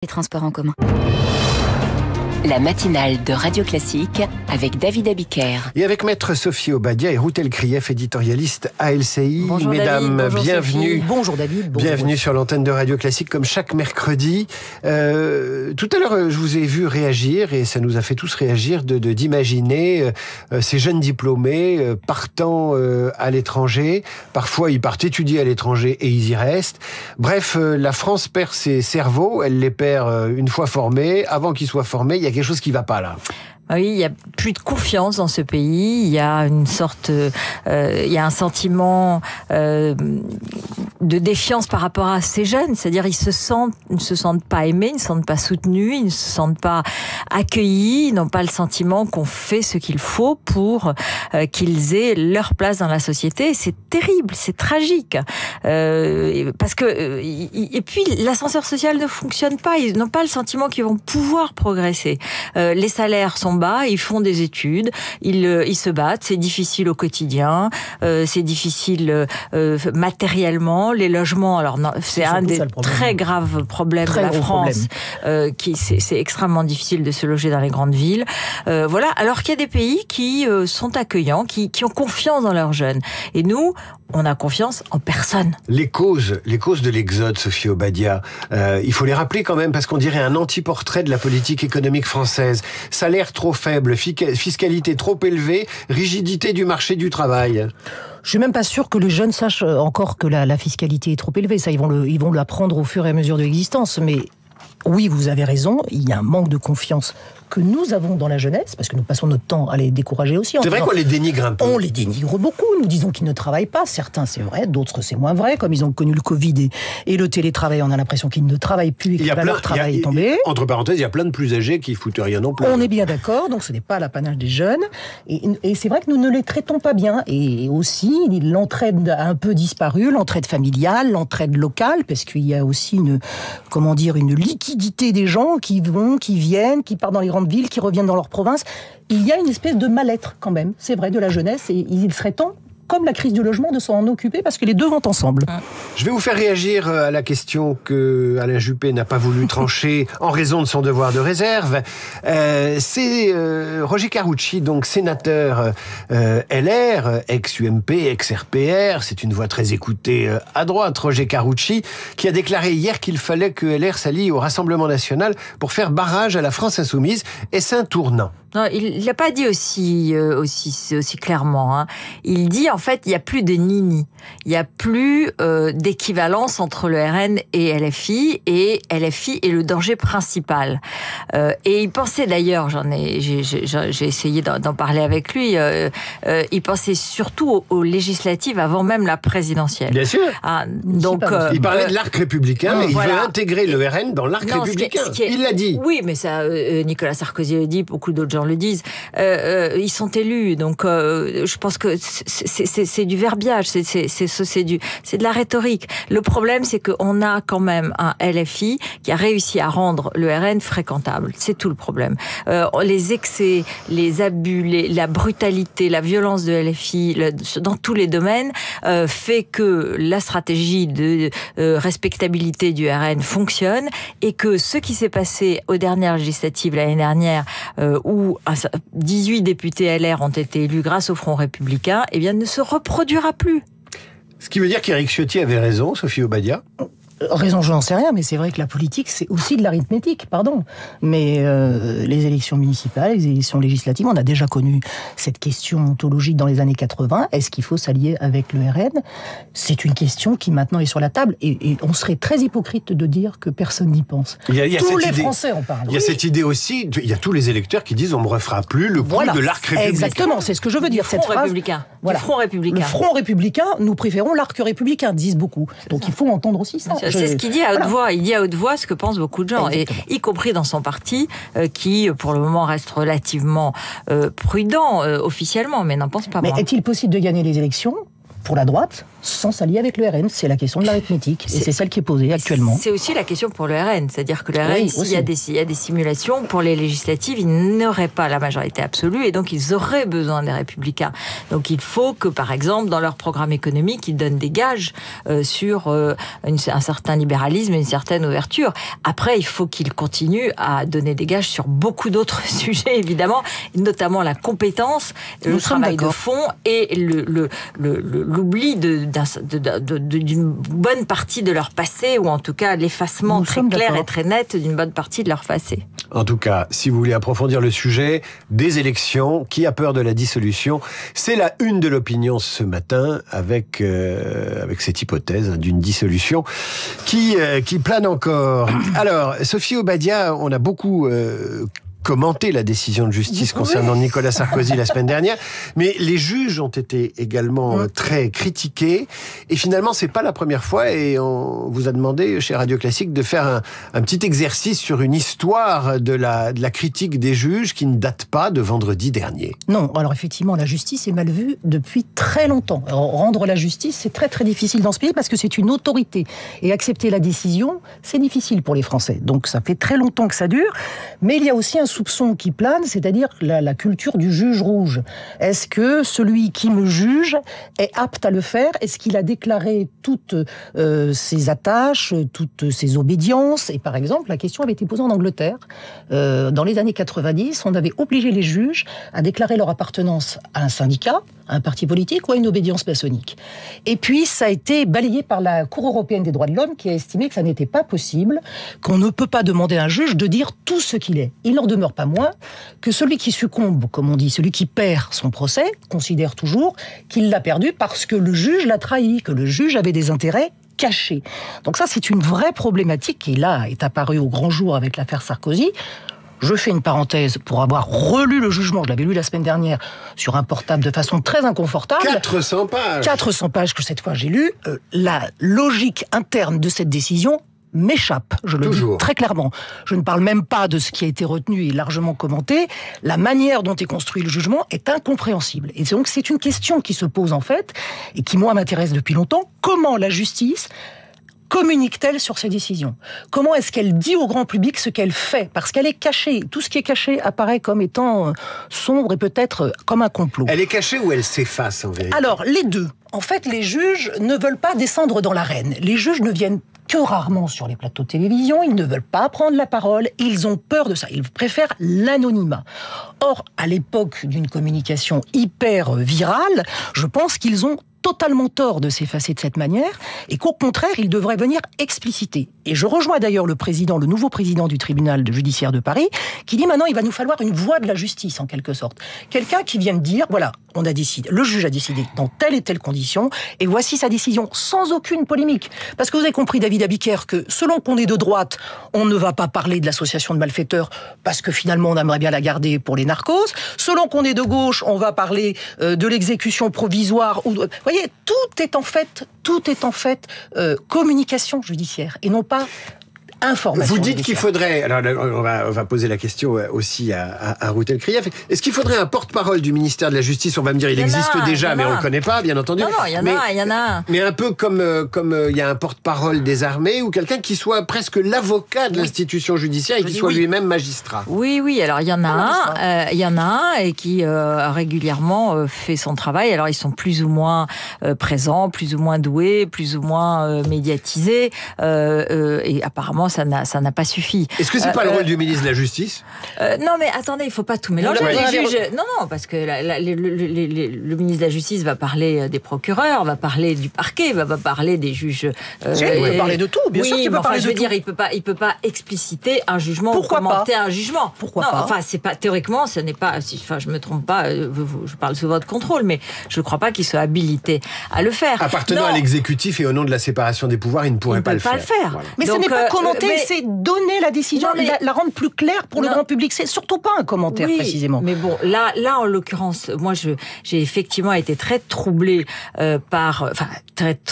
Les transports en commun. La matinale de Radio Classique avec David Abiker. Et avec Maître Sophie Obadia et Ruth Elkrief, éditorialiste à LCI. Bonjour Mesdames, David, bonjour bienvenue. Sophie. Bonjour David. Bonjour. Bienvenue sur l'antenne de Radio Classique comme chaque mercredi. Tout à l'heure, je vous ai vu réagir et ça nous a fait tous réagir d'imaginer ces jeunes diplômés partant à l'étranger. Parfois, ils partent étudier à l'étranger et ils y restent. Bref, la France perd ses cerveaux. Elle les perd une fois formés. Avant qu'ils soient formés, il y a quelque chose qui va pas là. Oui, il y a plus de confiance dans ce pays. Il y a une sorte, il y a un sentiment de défiance par rapport à ces jeunes. C'est-à-dire, ils ne se sentent pas aimés, ils ne se sentent pas soutenus, ils ne se sentent pas accueillis, ils n'ont pas le sentiment qu'on fait ce qu'il faut pour qu'ils aient leur place dans la société. C'est terrible, c'est tragique. Parce que, et puis, l'ascenseur social ne fonctionne pas. Ils n'ont pas le sentiment qu'ils vont pouvoir progresser. Les salaires sont bas, ils font des études, ils se battent, c'est difficile au quotidien, c'est difficile matériellement, les logements, alors non, c'est un des très graves problèmes de la France, c'est extrêmement difficile de se loger dans les grandes villes. Voilà, alors qu'il y a des pays qui sont accueillants, qui ont confiance dans leurs jeunes. Et nous, on a confiance en personne. Les causes de l'exode, Sophie Obadia, il faut les rappeler quand même, parce qu'on dirait un anti-portrait de la politique économique française. Salaire trop faible, fiscalité trop élevée, rigidité du marché du travail. Je suis même pas sûr que les jeunes sachent encore que la fiscalité est trop élevée. Ça, ils vont l'apprendre au fur et à mesure de l'existence. Mais oui, vous avez raison, il y a un manque de confiance que nous avons dans la jeunesse, parce que nous passons notre temps à les décourager aussi. C'est vrai qu'on les dénigre un peu. On les dénigre beaucoup. Nous disons qu'ils ne travaillent pas. Certains, c'est vrai, d'autres, c'est moins vrai. Comme ils ont connu le Covid et le télétravail, on a l'impression qu'ils ne travaillent plus et que leur travail est tombé. Entre parenthèses, il y a plein de plus âgés qui foutent rien non plus. On est bien d'accord, donc ce n'est pas l'apanage des jeunes. Et c'est vrai que nous ne les traitons pas bien. Et aussi, l'entraide a un peu disparu, l'entraide familiale, l'entraide locale, parce qu'il y a aussi une liquidité des gens qui vont, qui viennent, qui partent dans les grandes villes, qui reviennent dans leur province. Il y a une espèce de mal-être quand même, c'est vrai, de la jeunesse, et il serait temps, comme la crise du logement, de s'en occuper, parce que les deux vont ensemble. Je vais vous faire réagir à la question que Alain Juppé n'a pas voulu trancher en raison de son devoir de réserve. C'est Roger Carucci, donc sénateur LR, ex-UMP, ex-RPR, c'est une voix très écoutée à droite, Roger Carucci, qui a déclaré hier qu'il fallait que LR s'allie au Rassemblement national pour faire barrage à la France insoumise. Est-ce un tournant ? Non, il l'a pas dit aussi clairement. Il dit en fait, il y a plus de nini, il y a plus d'équivalence entre le RN et LFI est le danger principal. Et il pensait d'ailleurs, j'ai essayé d'en parler avec lui. Il pensait surtout aux législatives avant même la présidentielle. Bien sûr. Donc il parlait de l'arc républicain. Il veut intégrer le RN dans l'arc républicain. Il l'a dit. Oui, mais ça, Nicolas Sarkozy le dit, beaucoup d'autres gens le disent. Ils sont élus, donc je pense que c'est du verbiage, c'est de la rhétorique. Le problème, c'est qu'on a quand même un LFI qui a réussi à rendre le RN fréquentable. C'est tout le problème. Les excès, les abus, la brutalité, la violence de LFI, dans tous les domaines, fait que la stratégie de respectabilité du RN fonctionne, et que ce qui s'est passé aux dernières législatives l'année dernière, où 18 députés LR ont été élus grâce au Front républicain, eh bien, ne se reproduira plus. Ce qui veut dire qu'Éric Ciotti avait raison, Sophie Obadia. Raison, je n'en sais rien, mais c'est vrai que la politique, c'est aussi de l'arithmétique, pardon. Mais les élections municipales, les élections législatives, on a déjà connu cette question ontologique dans les années 80. Est-ce qu'il faut s'allier avec le RN ? C'est une question qui maintenant est sur la table, et on serait très hypocrite de dire que personne n'y pense. Tous les Français en parlent. Il y a cette idée aussi, il y a tous les électeurs qui disent on me refera plus le coup de l'arc républicain. Exactement, c'est ce que je veux dire, cette phrase. Républicain. Voilà. Du Front républicain. Le Front républicain, nous préférons l'arc républicain, disent beaucoup. Donc il faut entendre aussi ça. C'est ce qu'il dit à haute voix. Il dit à haute voix ce que pensent beaucoup de gens, et y compris dans son parti, qui pour le moment reste relativement prudent officiellement, mais n'en pense pas moins. Mais est-il possible de gagner les élections pour la droite sans s'allier avec le RN. C'est la question de l'arithmétique. Et c'est celle qui est posée actuellement. C'est aussi la question pour le RN. C'est-à-dire que le RN, s'il y a des simulations, pour les législatives, ils n'auraient pas la majorité absolue et donc ils auraient besoin des Républicains. Donc il faut que, par exemple, dans leur programme économique, ils donnent des gages sur un certain libéralisme et une certaine ouverture. Après, il faut qu'ils continuent à donner des gages sur beaucoup d'autres sujets, évidemment, notamment la compétence, le travail de fond et l'oubli d'une bonne partie de leur passé, ou en tout cas l'effacement très clair et très net d'une bonne partie de leur passé. En tout cas, si vous voulez approfondir le sujet des élections, qui a peur de la dissolution, c'est la une de l'opinion ce matin avec cette hypothèse d'une dissolution qui plane encore. Alors, Sophie Obadia, on a beaucoup commenté la décision de justice concernant Nicolas Sarkozy la semaine dernière, mais les juges ont été également très critiqués, et finalement c'est pas la première fois, et on vous a demandé chez Radio Classique de faire un petit exercice sur une histoire de la critique des juges qui ne date pas de vendredi dernier. Non, alors effectivement la justice est mal vue depuis très longtemps. Alors, rendre la justice, c'est très très difficile dans ce pays parce que c'est une autorité, et accepter la décision, c'est difficile pour les Français. Donc ça fait très longtemps que ça dure, mais il y a aussi un soupçon qui plane, c'est-à-dire la culture du juge rouge. Est-ce que celui qui me juge est apte à le faire ? Est-ce qu'il a déclaré toutes ses attaches, toutes ses obédiences ? Et par exemple, la question avait été posée en Angleterre. Dans les années 90, on avait obligé les juges à déclarer leur appartenance à un syndicat, à un parti politique ou à une obédience maçonnique. Et puis, ça a été balayé par la Cour européenne des droits de l'homme qui a estimé que ça n'était pas possible, qu'on ne peut pas demander à un juge de dire tout ce qu'il est. Il n'en demeure pas moins que celui qui succombe, comme on dit, celui qui perd son procès, considère toujours qu'il l'a perdu parce que le juge l'a trahi, que le juge avait des intérêts cachés. Donc ça, c'est une vraie problématique qui, là, est apparue au grand jour avec l'affaire Sarkozy. Je fais une parenthèse pour avoir relu le jugement, je l'avais lu la semaine dernière, sur un portable de façon très inconfortable. 400 pages 400 pages que cette fois j'ai lu. La logique interne de cette décision m'échappe, je le dis très clairement. Je ne parle même pas de ce qui a été retenu et largement commenté. La manière dont est construit le jugement est incompréhensible. Et donc c'est une question qui se pose en fait, et qui moi m'intéresse depuis longtemps. Comment la justice communique-t-elle sur ses décisions ? Comment est-ce qu'elle dit au grand public ce qu'elle fait ? Parce qu'elle est cachée. Tout ce qui est caché apparaît comme étant sombre et peut-être comme un complot. Elle est cachée ou elle s'efface en vérité ? Alors, les deux. En fait, les juges ne veulent pas descendre dans l'arène. Les juges ne viennent que rarement sur les plateaux de télévision, ils ne veulent pas prendre la parole, ils ont peur de ça, ils préfèrent l'anonymat. Or, à l'époque d'une communication hyper virale, je pense qu'ils ont totalement tort de s'effacer de cette manière, et qu'au contraire, il devrait venir expliciter. Et je rejoins d'ailleurs le nouveau président du tribunal judiciaire de Paris, qui dit maintenant il va nous falloir une voix de la justice, en quelque sorte. Quelqu'un qui vienne dire, voilà, on a décidé, le juge a décidé dans telle et telle condition, et voici sa décision, sans aucune polémique. Parce que vous avez compris, David Abiker, que selon qu'on est de droite, on ne va pas parler de l'association de malfaiteurs, parce que finalement on aimerait bien la garder pour les narcos. Selon qu'on est de gauche, on va parler de l'exécution provisoire. Vous voyez, tout est en fait communication judiciaire, et non pas information. Vous dites qu'il faudrait, alors on va poser la question aussi à Ruth El-Krief, est-ce qu'il faudrait un porte-parole du ministère de la Justice ? On va me dire, il existe déjà, mais on ne le connaît pas, bien entendu. Non, il y en a un. Mais un peu comme il y a un porte-parole des armées, ou quelqu'un qui soit presque l'avocat de l'institution judiciaire et qui soit lui-même magistrat. Oui, alors il y en a un et qui régulièrement fait son travail. Alors ils sont plus ou moins présents, plus ou moins doués, plus ou moins médiatisés, et apparemment ça n'a pas suffi. Est-ce que c'est pas le rôle du ministre de la Justice ? Non, mais attendez, il faut pas tout mélanger. Les juges, non, parce que le ministre de la Justice va parler des procureurs, va parler du parquet, va parler des juges. Il peut parler de tout, bien sûr qu'il peut parler de tout. Je veux dire, il peut pas expliciter un jugement ou commenter un jugement. Pourquoi pas ? Enfin, c'est pas théoriquement, ce n'est pas. Enfin, je me trompe pas. Je parle sous votre contrôle, mais je ne crois pas qu'il soit habilité à le faire. Appartenant à l'exécutif et au nom de la séparation des pouvoirs, il ne pourrait pas le faire. Voilà. Mais ce n'est pas commenter commenter, c'est donner la décision, la rendre plus claire pour le grand public. C'est surtout pas un commentaire, précisément. Mais bon, là, en l'occurrence, moi, j'ai effectivement été très troublée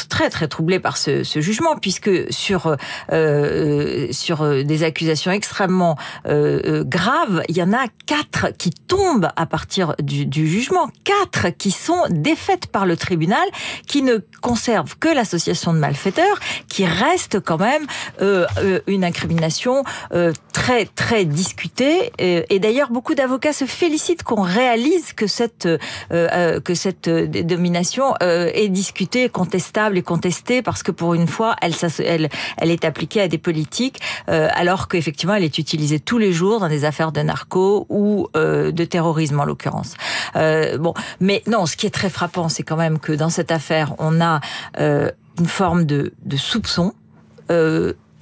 très troublée par ce jugement, puisque sur des accusations extrêmement graves, il y en a 4 qui tombent à partir du jugement, 4 qui sont défaites par le tribunal, qui ne conservent que l'association de malfaiteurs, qui reste quand même une incrimination très très discutée. Et d'ailleurs, beaucoup d'avocats se félicitent qu'on réalise que cette domination est discutée, contestable et contestée, parce que pour une fois, elle est appliquée à des politiques, alors qu'effectivement, elle est utilisée tous les jours dans des affaires de narco ou de terrorisme en l'occurrence. Mais non, ce qui est très frappant, c'est quand même que dans cette affaire, on a une forme de soupçon.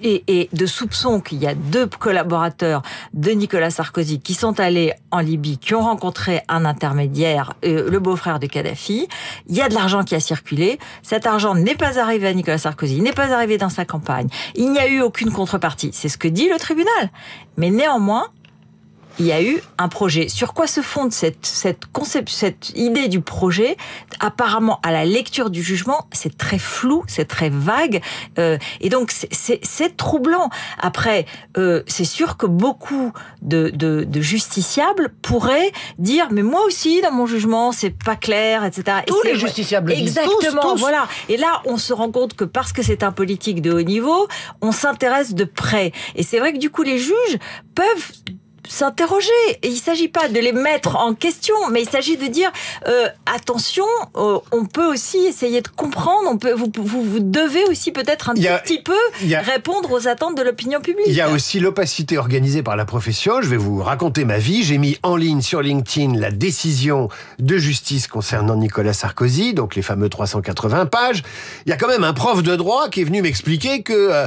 Et de soupçon qu'il y a 2 collaborateurs de Nicolas Sarkozy qui sont allés en Libye, qui ont rencontré un intermédiaire, le beau-frère de Kadhafi. Il y a de l'argent qui a circulé. Cet argent n'est pas arrivé à Nicolas Sarkozy, n'est pas arrivé dans sa campagne. Il n'y a eu aucune contrepartie. C'est ce que dit le tribunal. Mais néanmoins, il y a eu un projet. Sur quoi se fonde cette idée du projet? Apparemment, à la lecture du jugement, c'est très flou, c'est très vague, et donc c'est troublant. Après, c'est sûr que beaucoup de justiciables pourraient dire, mais moi aussi, dans mon jugement, c'est pas clair, etc. Tous les justiciables le disent. Exactement, tous. Voilà. Et là, on se rend compte que parce que c'est un politique de haut niveau, on s'intéresse de près. Et c'est vrai que du coup, les juges peuvent s'interroger. Et il ne s'agit pas de les mettre en question, mais il s'agit de dire attention, on peut aussi essayer de comprendre, vous devez aussi peut-être un petit peu répondre aux attentes de l'opinion publique. Il y a aussi l'opacité organisée par la profession. Je vais vous raconter ma vie. J'ai mis en ligne sur LinkedIn la décision de justice concernant Nicolas Sarkozy, donc les fameux 380 pages. Il y a quand même un prof de droit qui est venu m'expliquer que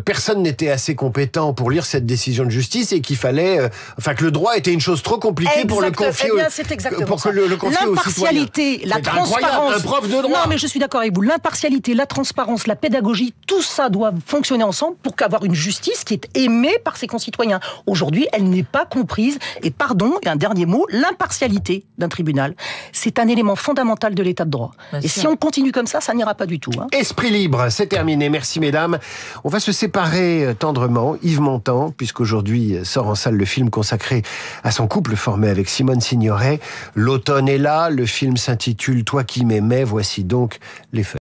personne n'était assez compétent pour lire cette décision de justice et qu'il fallait, que le droit était une chose trop compliquée pour le confier l'impartialité, la transparence. Un prof de droit. Non, mais je suis d'accord avec vous. L'impartialité, la transparence, la pédagogie, tout ça doit fonctionner ensemble pour avoir une justice qui est aimée par ses concitoyens. Aujourd'hui, elle n'est pas comprise. Et pardon, et un dernier mot, l'impartialité d'un tribunal, c'est un élément fondamental de l'état de droit. Et si on continue comme ça n'ira pas du tout. Esprit libre, c'est terminé. Merci mesdames. On va se séparer tendrement. Yves Montand, puisqu'aujourd'hui sort en salle le film consacré à son couple formé avec Simone Signoret. L'automne est là, le film s'intitule « Toi qui m'aimais », voici donc les feuilles.